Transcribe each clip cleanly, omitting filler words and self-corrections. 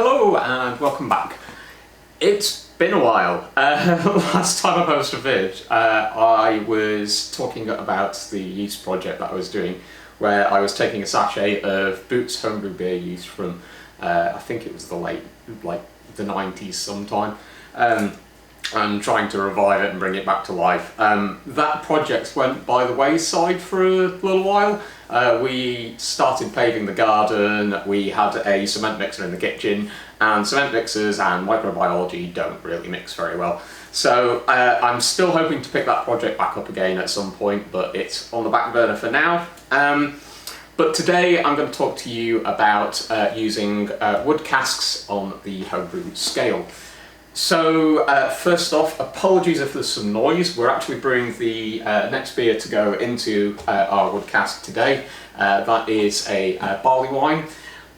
Hello and welcome back. It's been a while. Last time I posted a vid, I was talking about the yeast project that I was doing, where I was taking a sachet of Boots homebrew beer yeast from, I think it was the the 90s sometime, and trying to revive it and bring it back to life. That project went by the wayside for a little while. We started paving the garden, we had a cement mixer in the kitchen, and cement mixers and microbiology don't really mix very well. So I'm still hoping to pick that project back up again at some point, but it's on the back burner for now. But today I'm going to talk to you about using wood casks on the homebrew scale. So first off, apologies if there's some noise. We're actually brewing the next beer to go into our wood cask today. That is a barley wine.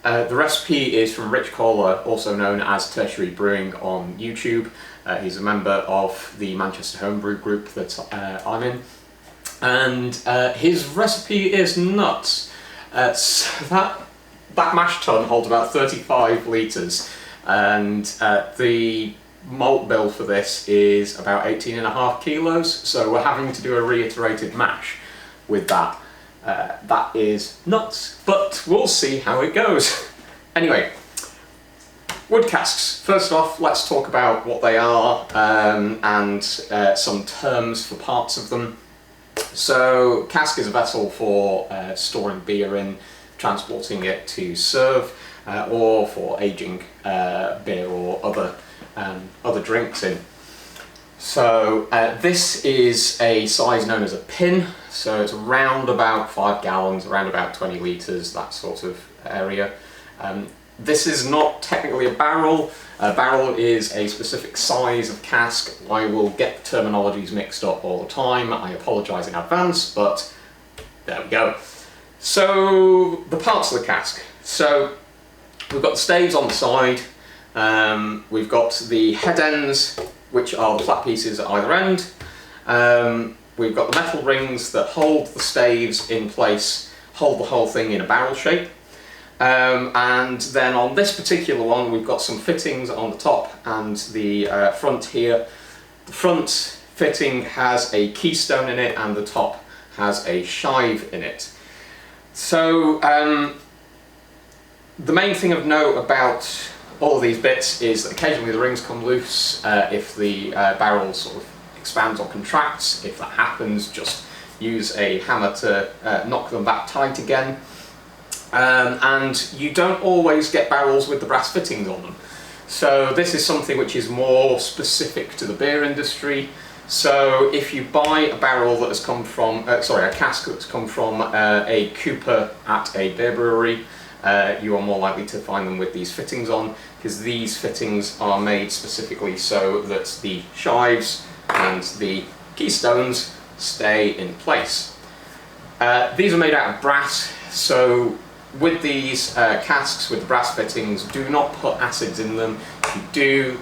The recipe is from Rich Kohler, also known as Tertiary Brewing on YouTube. He's a member of the Manchester Homebrew group that I'm in. And his recipe is nuts. So that mash tun holds about 35 litres, and the malt bill for this is about 18.5 kilos, so we're having to do a reiterated mash with that. That is nuts, but we'll see how it goes. Anyway, wood casks. First off, let's talk about what they are and some terms for parts of them. So, cask is a vessel for storing beer in, transporting it to serve, or for aging beer or other drinks in. So this is a size known as a pin, so it's around about 5 gallons, around about 20 litres, that sort of area. This is not technically a barrel. A barrel is a specific size of cask. I will get the terminologies mixed up all the time. I apologise in advance, but there we go. So the parts of the cask. So we've got the staves on the side. We've got the head ends, which are the flat pieces at either end. We've got the metal rings that hold the staves in place, hold the whole thing in a barrel shape. And then on this particular one, we've got some fittings on the top and the front here. The front fitting has a keystone in it and the top has a shive in it. So the main thing of note about all of these bits is that occasionally the rings come loose if the barrel sort of expands or contracts. If that happens, just use a hammer to knock them back tight again. And you don't always get barrels with the brass fittings on them. So this is something which is more specific to the beer industry. So if you buy a barrel that has come from, a cask that's come from a cooper at a beer brewery, you are more likely to find them with these fittings on, because these fittings are made specifically so that the shives and the keystones stay in place. These are made out of brass, so with these casks with the brass fittings, do not put acids in them. If you do,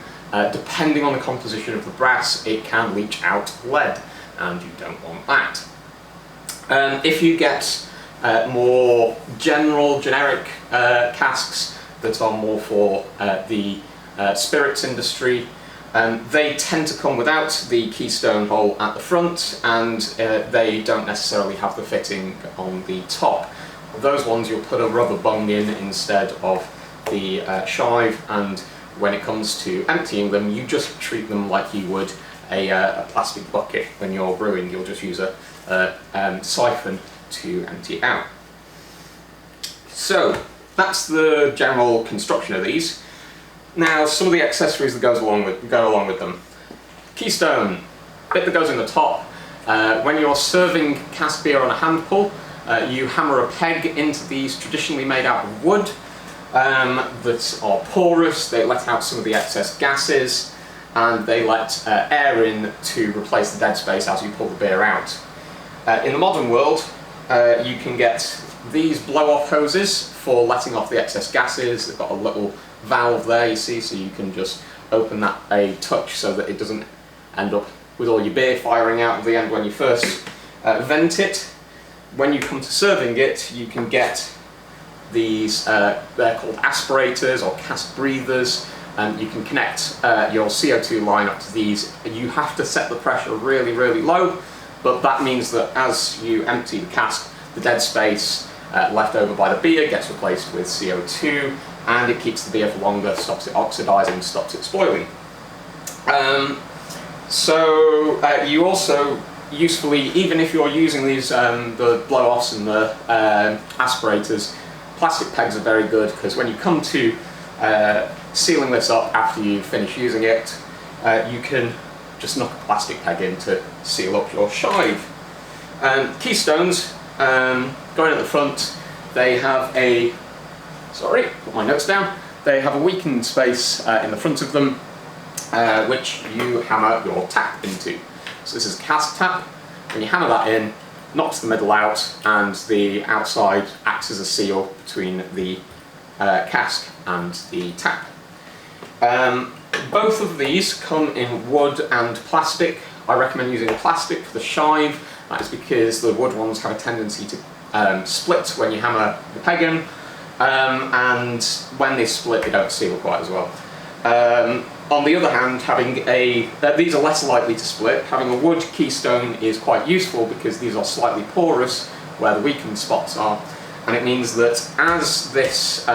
depending on the composition of the brass, it can leach out lead, and you don't want that. If you get more generic casks that are more for the spirits industry, they tend to come without the keystone hole at the front, and they don't necessarily have the fitting on the top. Those ones you'll put a rubber bung in instead of the shive, and when it comes to emptying them, you just treat them like you would a plastic bucket. When you're brewing, you'll just use a siphon to empty it out. So that's the general construction of these. Now, some of the accessories that go along with them. Keystone, bit that goes in the top. When you're serving cask beer on a hand pull, you hammer a peg into these, traditionally made out of wood, that are porous. They let out some of the excess gases, and they let air in to replace the dead space as you pull the beer out. In the modern world, you can get these blow-off hoses for letting off the excess gases. They've got a little valve there, you see, so you can just open that a touch so that it doesn't end up with all your beer firing out of the end when you first vent it. When you come to serving it, you can get these, they're called aspirators or cask breathers, and you can connect your CO2 line up to these. You have to set the pressure really, really low, but that means that as you empty the cask, the dead space left over by the beer gets replaced with CO2, and it keeps the beer for longer, stops it oxidizing, stops it spoiling. You also usefully, even if you're using these the blow-offs and the aspirators, plastic pegs are very good, because when you come to sealing this up after you finish using it, you can just knock a plastic peg in to seal up your shive. Keystones, going at the front, they have a, put my notes down, they have a weakened space in the front of them, which you hammer your tap into. So this is a cask tap. When you hammer that in, knocks the middle out, and the outside acts as a seal between the cask and the tap. Both of these come in wood and plastic. I recommend using plastic for the shive. That is because the wood ones have a tendency to split when you hammer the peg in, and when they split they don't seal quite as well. On the other hand, these are less likely to split. Having a wood keystone is quite useful because these are slightly porous where the weakened spots are, and it means that as this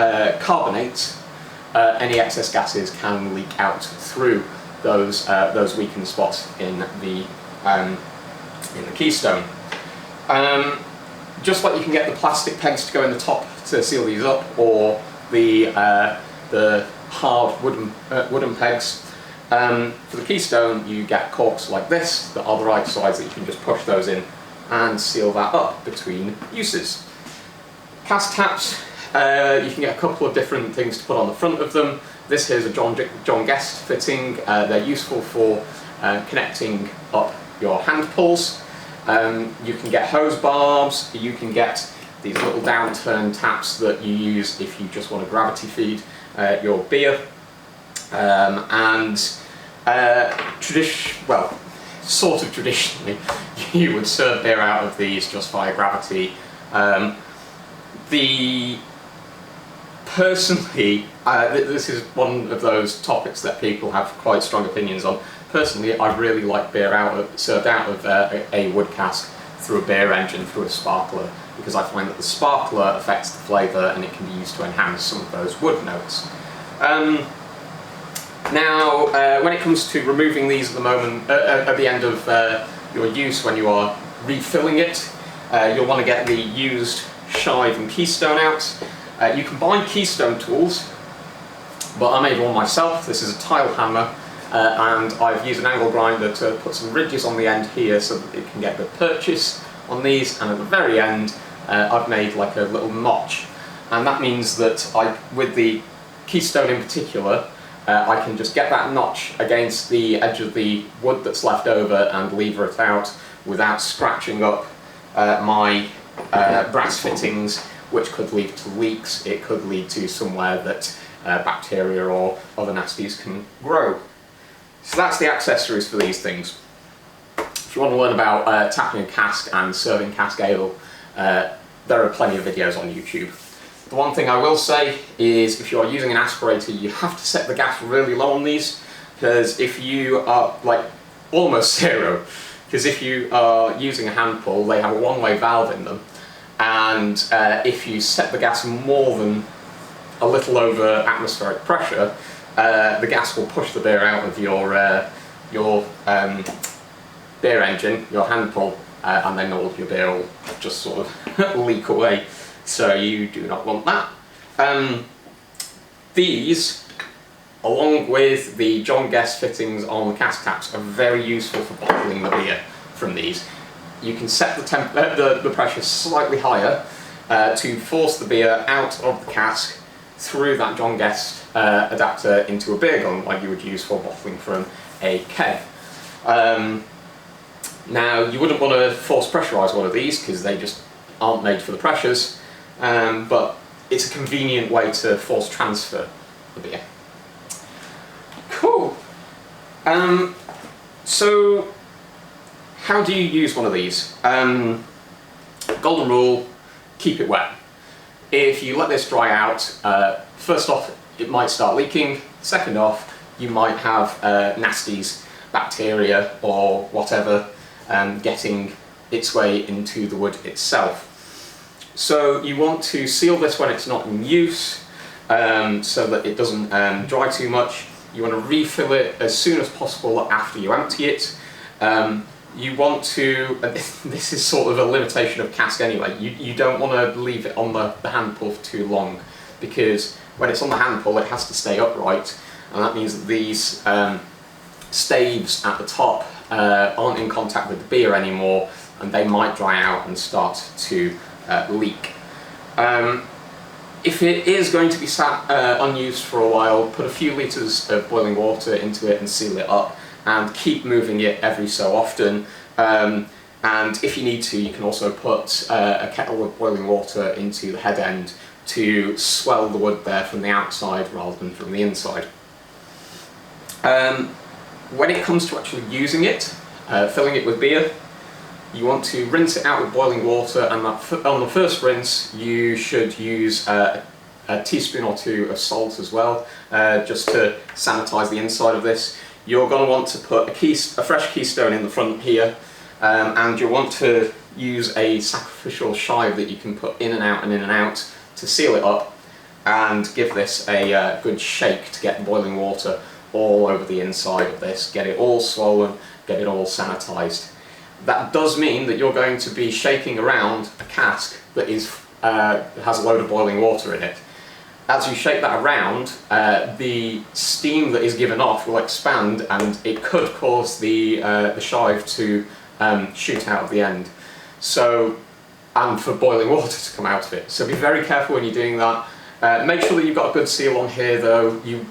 carbonates, any excess gases can leak out through those weakened spots in the keystone. Just like you can get the plastic pegs to go in the top to seal these up, or the hard wooden pegs. For the keystone, you get corks like this that are the right size, that you can just push those in and seal that up between uses. Cask taps, you can get a couple of different things to put on the front of them. This here is a John Guest fitting. They're useful for connecting up your hand pulls. You can get hose barbs, you can get these little downturn taps that you use if you just want to gravity feed your beer. Sort of traditionally, you would serve beer out of these just via gravity. Personally, this is one of those topics that people have quite strong opinions on. Personally, I really like beer served out of a wood cask through a beer engine, through a sparkler, because I find that the sparkler affects the flavour and it can be used to enhance some of those wood notes. When it comes to removing these at the moment, at the end of your use, when you are refilling it, you'll want to get the used shive and keystone out. You can buy keystone tools, but I made one myself. This is a tile hammer, and I've used an angle grinder to put some ridges on the end here so that it can get good purchase on these, and at the very end I've made like a little notch, and that means that with the keystone in particular, I can just get that notch against the edge of the wood that's left over and lever it out without scratching up my brass fittings, which could lead to leaks. It could lead to somewhere that bacteria or other nasties can grow. So that's the accessories for these things. If you want to learn about tapping a cask and serving cask ale, there are plenty of videos on YouTube. The one thing I will say is, if you are using an aspirator, you have to set the gas really low on these, because if you are almost zero, because if you are using a hand pull, they have a one-way valve in them, and if you set the gas more than a little over atmospheric pressure, the gas will push the beer out of your beer engine, your hand pull, and then all of your beer will just sort of leak away. So you do not want that. These, along with the John Guest fittings on the cask taps, are very useful for bottling the beer from these. You can set the pressure slightly higher to force the beer out of the cask through that John Guest adapter into a beer gun, like you would use for bottling from a keg. Now, you wouldn't want to force pressurise one of these because they just aren't made for the pressures, but it's a convenient way to force transfer the beer. Cool. So, how do you use one of these? Golden rule, keep it wet. if you let this dry out, first off, it might start leaking. Second off, you might have nasties, bacteria or whatever getting its way into the wood itself. So you want to seal this when it's not in use, so that it doesn't dry too much. You want to refill it as soon as possible after you empty it. You want to, this is sort of a limitation of cask anyway, you don't want to leave it on the hand pull for too long, because when it's on the hand pull it has to stay upright, and that means that these staves at the top aren't in contact with the beer anymore, and they might dry out and start to leak. If it is going to be sat unused for a while, put a few litres of boiling water into it and seal it up, and keep moving it every so often. And if you need to, you can also put a kettle of boiling water into the head end to swell the wood there from the outside rather than from the inside. When it comes to actually using it, filling it with beer, you want to rinse it out with boiling water, and on the first rinse you should use a teaspoon or two of salt as well, just to sanitize the inside of this. You're going to want to put a fresh keystone in the front here, and you'll want to use a sacrificial shive that you can put in and out to seal it up and give this a good shake to get boiling water all over the inside of this, get it all swollen, get it all sanitized. That does mean that you're going to be shaking around a cask that has a load of boiling water in it. As you shake that around, the steam that is given off will expand, and it could cause the shive to shoot out of the end. So, and for boiling water to come out of it. So be very careful when you're doing that. Make sure that you've got a good seal on here though. You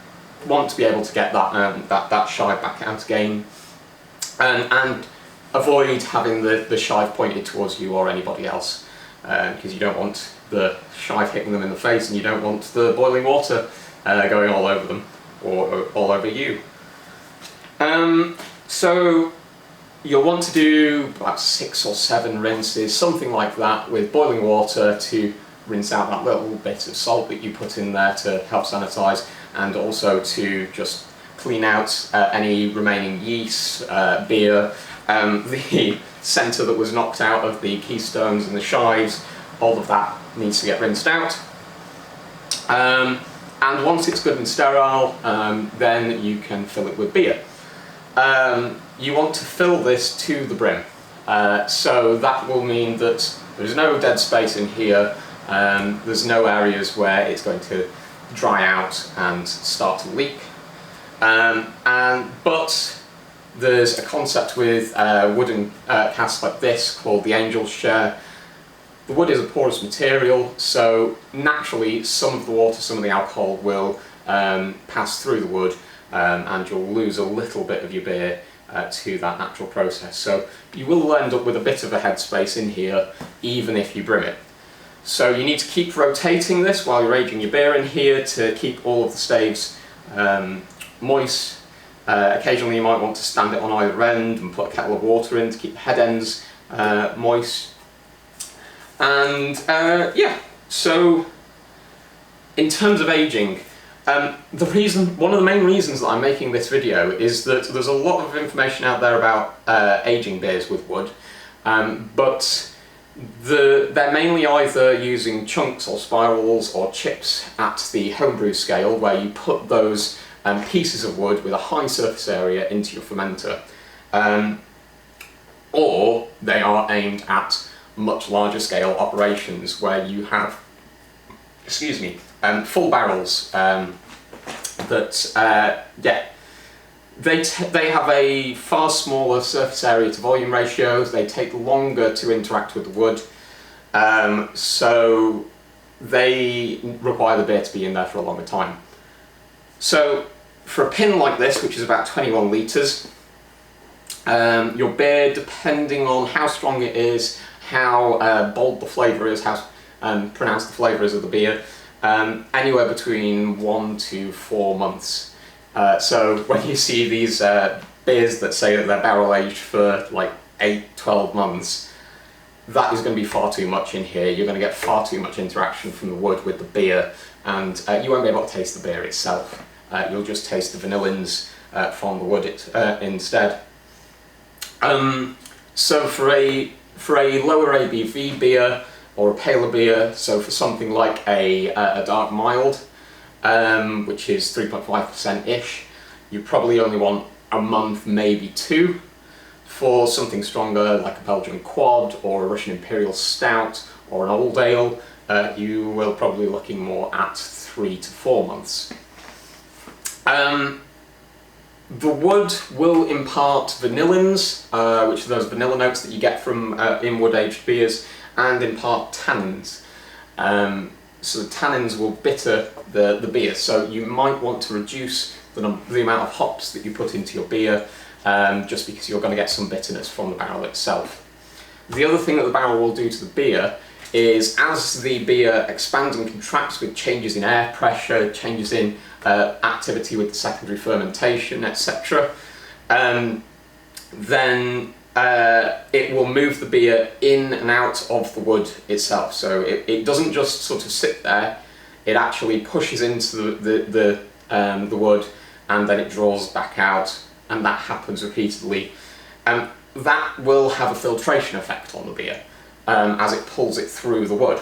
want to be able to get that shive back out again. And avoid having the shive pointed towards you or anybody else, because you don't want the shive hitting them in the face, and you don't want the boiling water going all over them or all over you. So you'll want to do about 6 or 7 rinses, something like that, with boiling water to rinse out that little bit of salt that you put in there to help sanitize, and also to just clean out any remaining yeast, beer, the centre that was knocked out of the keystones and the shives. All of that needs to get rinsed out. And once it's good and sterile, then you can fill it with beer. You want to fill this to the brim. So that will mean that there's no dead space in here, there's no areas where it's going to dry out and start to leak. But there's a concept with wooden casks like this called the angel's share. The wood is a porous material, so naturally some of the water, some of the alcohol will pass through the wood, and you'll lose a little bit of your beer to that natural process. So you will end up with a bit of a headspace in here, even if you brim it. So you need to keep rotating this while you're aging your beer in here to keep all of the staves moist. Occasionally you might want to stand it on either end and put a kettle of water in to keep the head ends moist. And yeah, so in terms of aging, one of the main reasons that I'm making this video is that there's a lot of information out there about aging beers with wood, but they're mainly either using chunks or spirals or chips at the homebrew scale, where you put those pieces of wood with a high surface area into your fermenter, or they are aimed at much larger scale operations where you have, excuse me, full barrels that, yeah, they have a far smaller surface area to volume ratios, they take longer to interact with the wood, so they require the beer to be in there for a longer time. So for a pin like this, which is about 21 litres, your beer, depending on how strong it is, how bold the flavour is, how pronounced the flavour is of the beer, anywhere between 1 to 4 months. So when you see these beers that say that they're barrel aged for like 8-12 months, that is going to be far too much in here. You're going to get far too much interaction from the wood with the beer, and you won't be able to taste the beer itself. You'll just taste the vanillins from the wood instead. So for a lower ABV beer or a paler beer, so for something like a dark mild, which is 3.5%-ish, you probably only want a month, maybe 2. For something stronger, like a Belgian quad or a Russian imperial stout or an old ale, you will probably be looking more at 3 to 4 months. The wood will impart vanillins, which are those vanilla notes that you get from in wood-aged beers, and impart tannins. So the tannins will bitter the beer, so you might want to reduce the amount of hops that you put into your beer, just because you're going to get some bitterness from the barrel itself. The other thing that the barrel will do to the beer is, as the beer expands and contracts with changes in air pressure, changes in activity with the secondary fermentation, etc., then it will move the beer in and out of the wood itself. So it doesn't just sort of sit there, it actually pushes into the wood, and then it draws back out, and that happens repeatedly. That will have a filtration effect on the beer as it pulls it through the wood.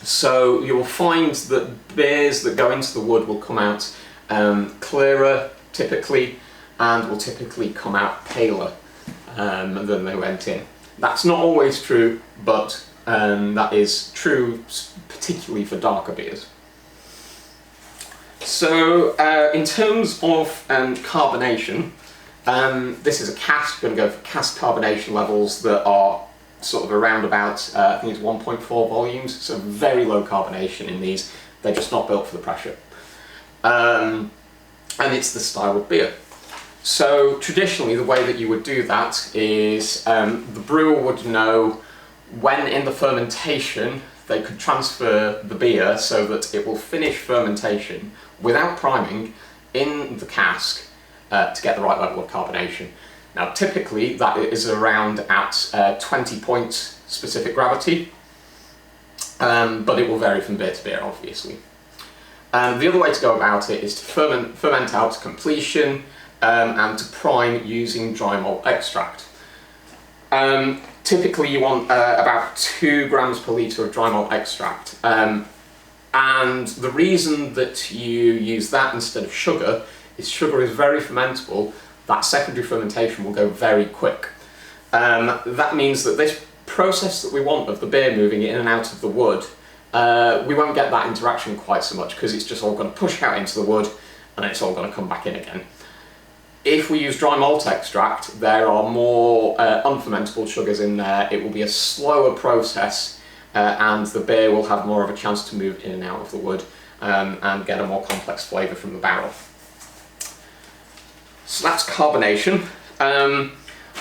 So you'll find that beers that go into the wood will come out clearer typically, and will typically come out paler than they went in. That's not always true, but that is true particularly for darker beers. So in terms of carbonation, this is a cask. We're going to go for cask carbonation levels that are sort of around about, I think it's 1.4 volumes, so very low carbonation in these. They're just not built for the pressure. And it's the style of beer. So traditionally the way that you would do that is the brewer would know when in the fermentation they could transfer the beer so that it will finish fermentation without priming in the cask to get the right level of carbonation. Now typically that is around at 20 points specific gravity, but it will vary from beer to beer, obviously. The other way to go about it is to ferment out to completion and to prime using dry malt extract. Typically you want about 2 grams per litre of dry malt extract, and the reason that you use that instead of sugar is sugar is very fermentable. That secondary fermentation will go very quick. That means that this process that we want of the beer moving in and out of the wood, we won't get that interaction quite so much, because it's just all going to push out into the wood and it's all going to come back in again. If we use dry malt extract, there are more unfermentable sugars in there. It will be a slower process, and the beer will have more of a chance to move in and out of the wood and get a more complex flavour from the barrel. So that's carbonation. I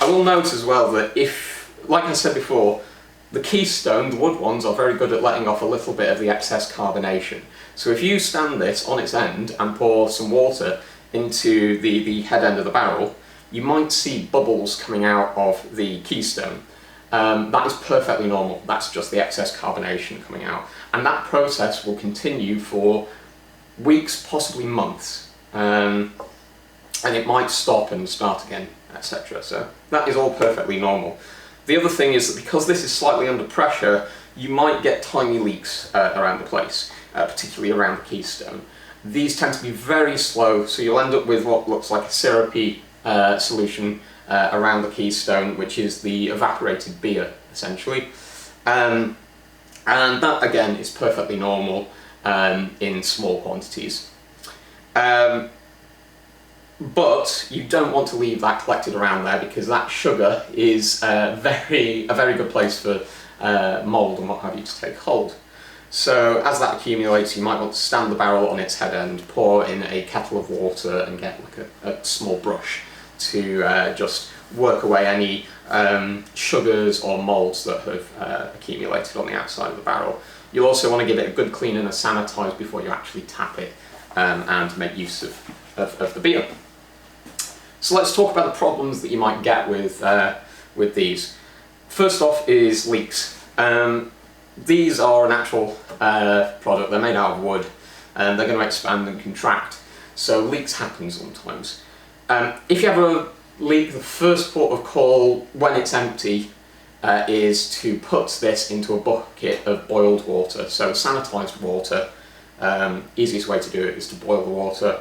will note as well that if, like I said before, the Keystone, the wood ones, are very good at letting off a little bit of the excess carbonation. So if you stand this on its end and pour some water into the head end of the barrel, you might see bubbles coming out of the Keystone. That is perfectly normal. That's just the excess carbonation coming out. And that process will continue for weeks, possibly months. And it might stop and start again, etc. So that is all perfectly normal. The other thing is that because this is slightly under pressure, you might get tiny leaks around the place, particularly around the Keystone. These tend to be very slow, so you'll end up with what looks like a syrupy solution around the Keystone, which is the evaporated beer, essentially. And that, again, is perfectly normal in small quantities. But you don't want to leave that collected around there, because that sugar is a very good place for mould and what have you to take hold. So as that accumulates, you might want to stand the barrel on its head end, pour in a kettle of water and get like a small brush to just work away any sugars or moulds that have accumulated on the outside of the barrel. You'll also want to give it a good clean and a sanitize before you actually tap it and make use of the beer. So let's talk about the problems that you might get with these. First off is leaks. These are an actual product, they're made out of wood, and they're going to expand and contract, so leaks happen sometimes. If you have a leak, the first port of call when it's empty is to put this into a bucket of boiled water, so sanitized water. Easiest way to do it is to boil the water,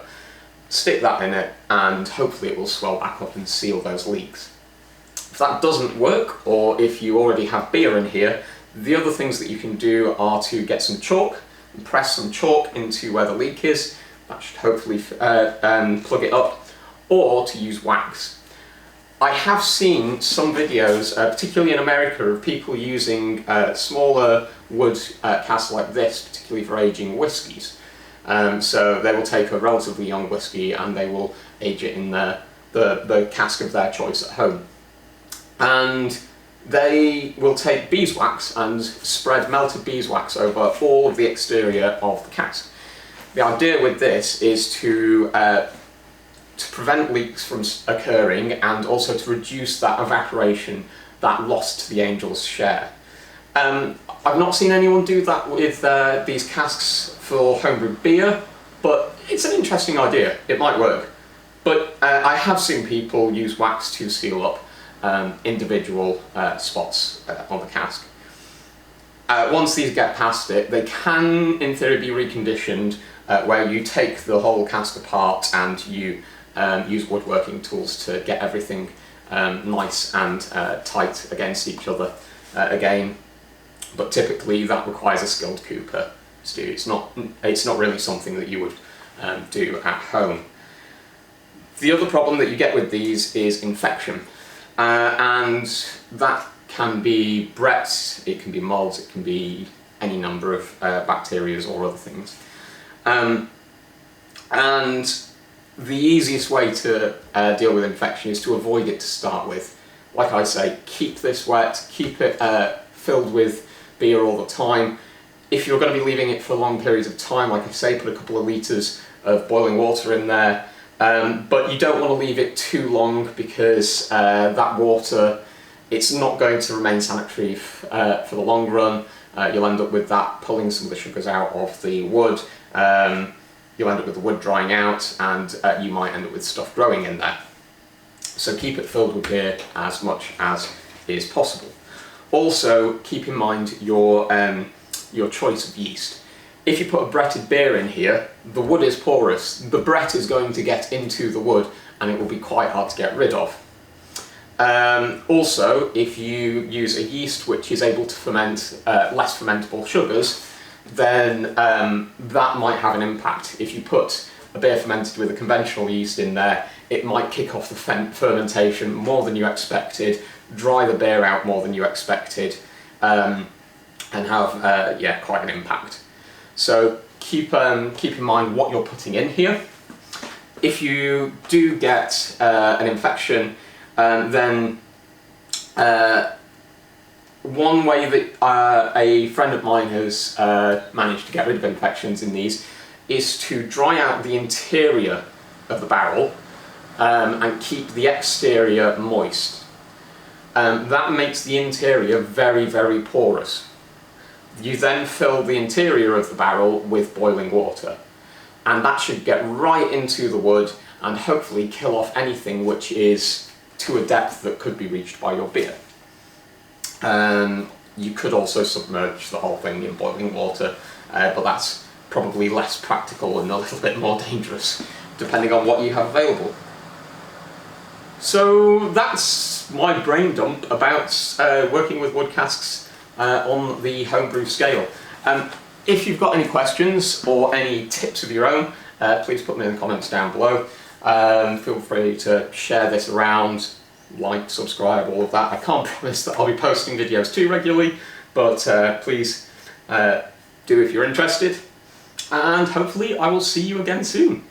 stick that in it, and hopefully it will swell back up and seal those leaks. If that doesn't work, or if you already have beer in here, the other things that you can do are to get some chalk and press some chalk into where the leak is. That should hopefully plug it up, or to use wax. I have seen some videos, particularly in America, of people using smaller wood casks like this, particularly for aging whiskies. So they will take a relatively young whiskey and they will age it in the cask of their choice at home. And they will take beeswax and spread melted beeswax over all of the exterior of the cask. The idea with this is to prevent leaks from occurring, and also to reduce that evaporation, that loss to the angel's share. I've not seen anyone do that with these casks for homebrew beer, but it's an interesting idea. It might work. But I have seen people use wax to seal up individual spots on the cask. Once these get past it, they can, in theory, be reconditioned, where you take the whole cask apart and you use woodworking tools to get everything nice and tight against each other again. But typically that requires a skilled cooper to do. It's not really something that you would do at home. The other problem that you get with these is infection. And that can be Brett's, it can be molds, it can be any number of bacteria or other things. And the easiest way to deal with infection is to avoid it to start with. Like I say, keep this wet, keep it filled with beer all the time. If you're going to be leaving it for long periods of time, like I say, put a couple of litres of boiling water in there. But you don't want to leave it too long, because that water, it's not going to remain sanitary for the long run. You'll end up with that pulling some of the sugars out of the wood. You'll end up with the wood drying out, and you might end up with stuff growing in there. So keep it filled with beer as much as is possible. Also, keep in mind your choice of yeast. If you put a Bretted beer in here, the wood is porous. The Brett is going to get into the wood and it will be quite hard to get rid of. Also, if you use a yeast which is able to ferment less fermentable sugars, then that might have an impact. If you put a beer fermented with a conventional yeast in there, it might kick off the fermentation more than you expected, dry the beer out more than you expected, and have quite an impact. So keep in mind what you're putting in here. If you do get an infection, then one way that a friend of mine has managed to get rid of infections in these is to dry out the interior of the barrel and keep the exterior moist. That makes the interior very, very porous. You then fill the interior of the barrel with boiling water, and that should get right into the wood and hopefully kill off anything which is to a depth that could be reached by your beer. You could also submerge the whole thing in boiling water, but that's probably less practical and a little bit more dangerous, depending on what you have available. So that's my brain dump about working with wood casks on the homebrew scale. If you've got any questions or any tips of your own, please put them in the comments down below. Feel free to share this around, like, subscribe, all of that. I can't promise that I'll be posting videos too regularly, but please do if you're interested. And hopefully I will see you again soon.